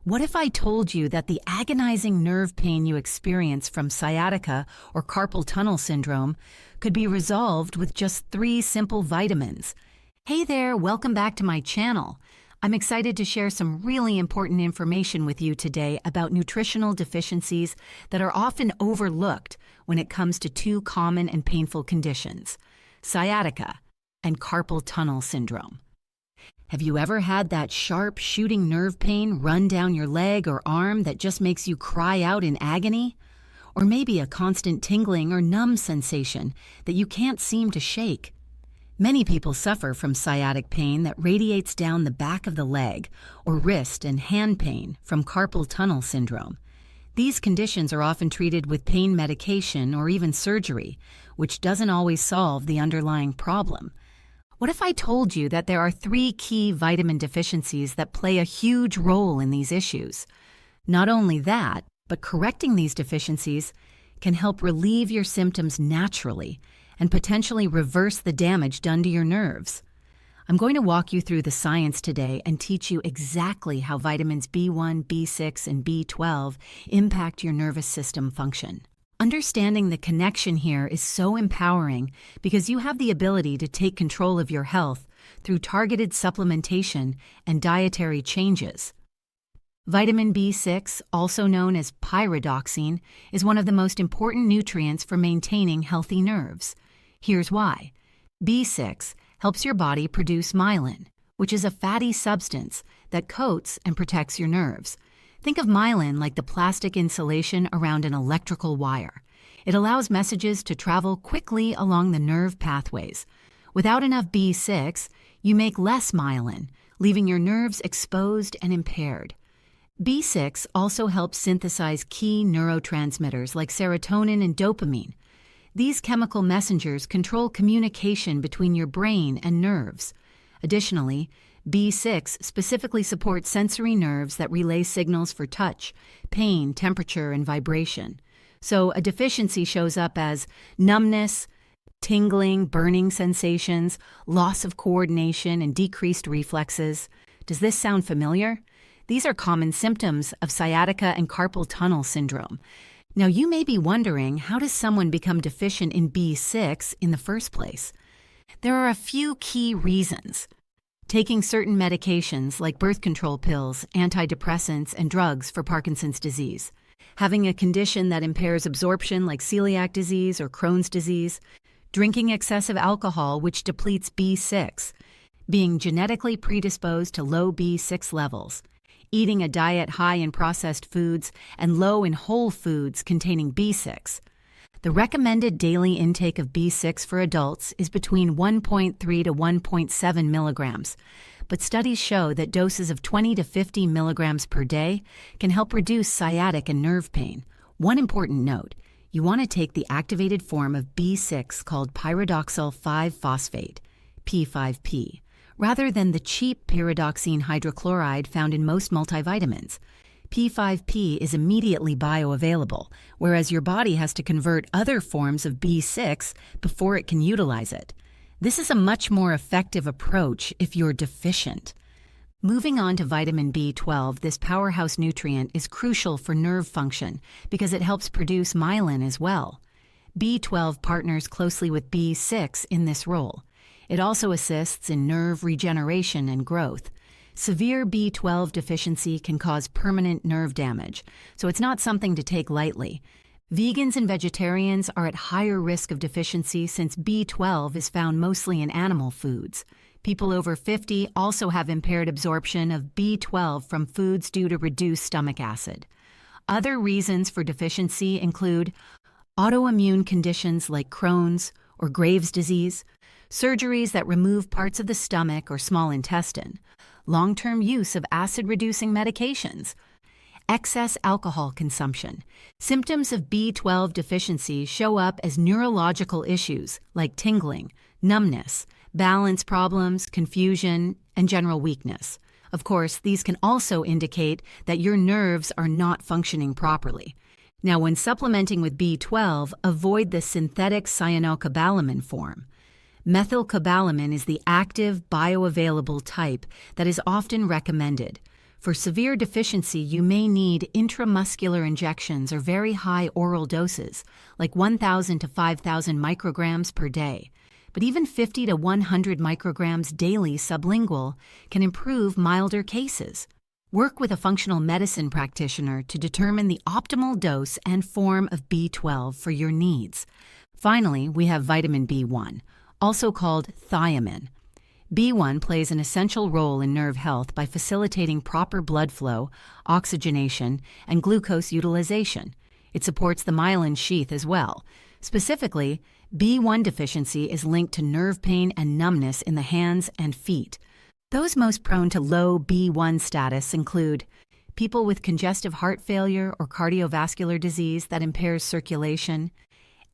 What if I told you that the agonizing nerve pain you experience from sciatica or carpal tunnel syndrome could be resolved with just 3 simple vitamins? Hey there, welcome back to my channel. I'm excited to share some really important information with you today about nutritional deficiencies that are often overlooked when it comes to 2 common and painful conditions: sciatica and carpal tunnel syndrome. Have you ever had that sharp shooting nerve pain run down your leg or arm that just makes you cry out in agony? Or maybe a constant tingling or numb sensation that you can't seem to shake? Many people suffer from sciatic pain that radiates down the back of the leg, or wrist and hand pain from carpal tunnel syndrome. These conditions are often treated with pain medication or even surgery, which doesn't always solve the underlying problem. What if I told you that there are 3 key vitamin deficiencies that play a huge role in these issues? Not only that, but correcting these deficiencies can help relieve your symptoms naturally and potentially reverse the damage done to your nerves. I'm going to walk you through the science today and teach you exactly how vitamins B1, B6, and B12 impact your nervous system function. Understanding the connection here is so empowering because you have the ability to take control of your health through targeted supplementation and dietary changes. Vitamin B6, also known as pyridoxine, is one of the most important nutrients for maintaining healthy nerves. Here's why. B6 helps your body produce myelin, which is a fatty substance that coats and protects your nerves. Think of myelin like the plastic insulation around an electrical wire. It allows messages to travel quickly along the nerve pathways. Without enough B6, you make less myelin, leaving your nerves exposed and impaired. B6 also helps synthesize key neurotransmitters like serotonin and dopamine. These chemical messengers control communication between your brain and nerves. Additionally, B6 specifically supports sensory nerves that relay signals for touch, pain, temperature, and vibration. So a deficiency shows up as numbness, tingling, burning sensations, loss of coordination, and decreased reflexes. Does this sound familiar? These are common symptoms of sciatica and carpal tunnel syndrome. Now you may be wondering, how does someone become deficient in B6 in the first place? There are a few key reasons. Taking certain medications like birth control pills, antidepressants, and drugs for Parkinson's disease. Having a condition that impairs absorption like celiac disease or Crohn's disease. Drinking excessive alcohol, which depletes B6. Being genetically predisposed to low B6 levels. Eating a diet high in processed foods and low in whole foods containing B6. The recommended daily intake of B6 for adults is between 1.3 to 1.7 milligrams, but studies show that doses of 20 to 50 milligrams per day can help reduce sciatic and nerve pain. One important note, you want to take the activated form of B6 called pyridoxal 5-phosphate, P5P, rather than the cheap pyridoxine hydrochloride found in most multivitamins. P5P is immediately bioavailable, whereas your body has to convert other forms of B6 before it can utilize it. This is a much more effective approach if you're deficient. Moving on to vitamin B12, this powerhouse nutrient is crucial for nerve function because it helps produce myelin as well. B12 partners closely with B6 in this role. It also assists in nerve regeneration and growth. Severe B12 deficiency can cause permanent nerve damage, so it's not something to take lightly. Vegans and vegetarians are at higher risk of deficiency since B12 is found mostly in animal foods. People over 50 also have impaired absorption of B12 from foods due to reduced stomach acid. Other reasons for deficiency include autoimmune conditions like Crohn's or Graves' disease, surgeries that remove parts of the stomach or small intestine, long-term use of acid-reducing medications, excess alcohol consumption. Symptoms of B12 deficiency show up as neurological issues like tingling, numbness, balance problems, confusion, and general weakness. Of course, these can also indicate that your nerves are not functioning properly. Now, when supplementing with B12, avoid the synthetic cyanocobalamin form. Methylcobalamin is the active, bioavailable type that is often recommended. For severe deficiency, you may need intramuscular injections or very high oral doses, like 1,000 to 5,000 micrograms per day. But even 50 to 100 micrograms daily sublingual can improve milder cases. Work with a functional medicine practitioner to determine the optimal dose and form of B12 for your needs. Finally, we have vitamin B1, also called thiamine. B1 plays an essential role in nerve health by facilitating proper blood flow, oxygenation, and glucose utilization. It supports the myelin sheath as well. Specifically, B1 deficiency is linked to nerve pain and numbness in the hands and feet. Those most prone to low B1 status include people with congestive heart failure or cardiovascular disease that impairs circulation,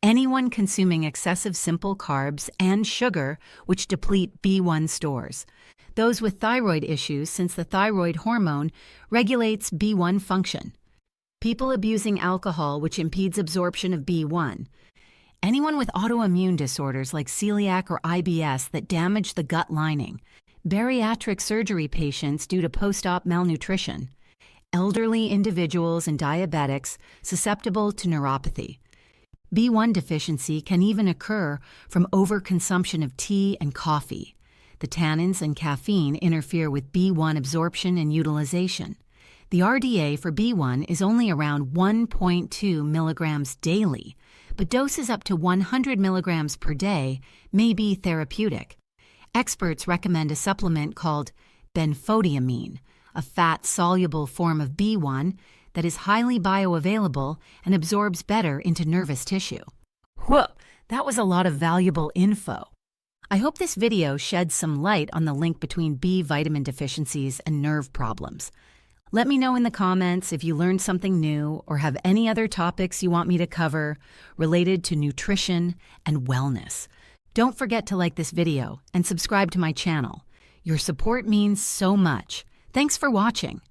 anyone consuming excessive simple carbs and sugar, which deplete B1 stores, those with thyroid issues since the thyroid hormone regulates B1 function, people abusing alcohol, which impedes absorption of B1, anyone with autoimmune disorders like celiac or IBS that damage the gut lining, bariatric surgery patients due to post-op malnutrition, elderly individuals and diabetics susceptible to neuropathy. B1 deficiency can even occur from overconsumption of tea and coffee. The tannins and caffeine interfere with B1 absorption and utilization. The RDA for B1 is only around 1.2 milligrams daily, but doses up to 100 milligrams per day may be therapeutic. Experts recommend a supplement called benfotiamine, a fat-soluble form of B1 that is highly bioavailable and absorbs better into nervous tissue. Whoa, that was a lot of valuable info. I hope this video sheds some light on the link between B vitamin deficiencies and nerve problems. Let me know in the comments if you learned something new or have any other topics you want me to cover related to nutrition and wellness. Don't forget to like this video and subscribe to my channel. Your support means so much. Thanks for watching.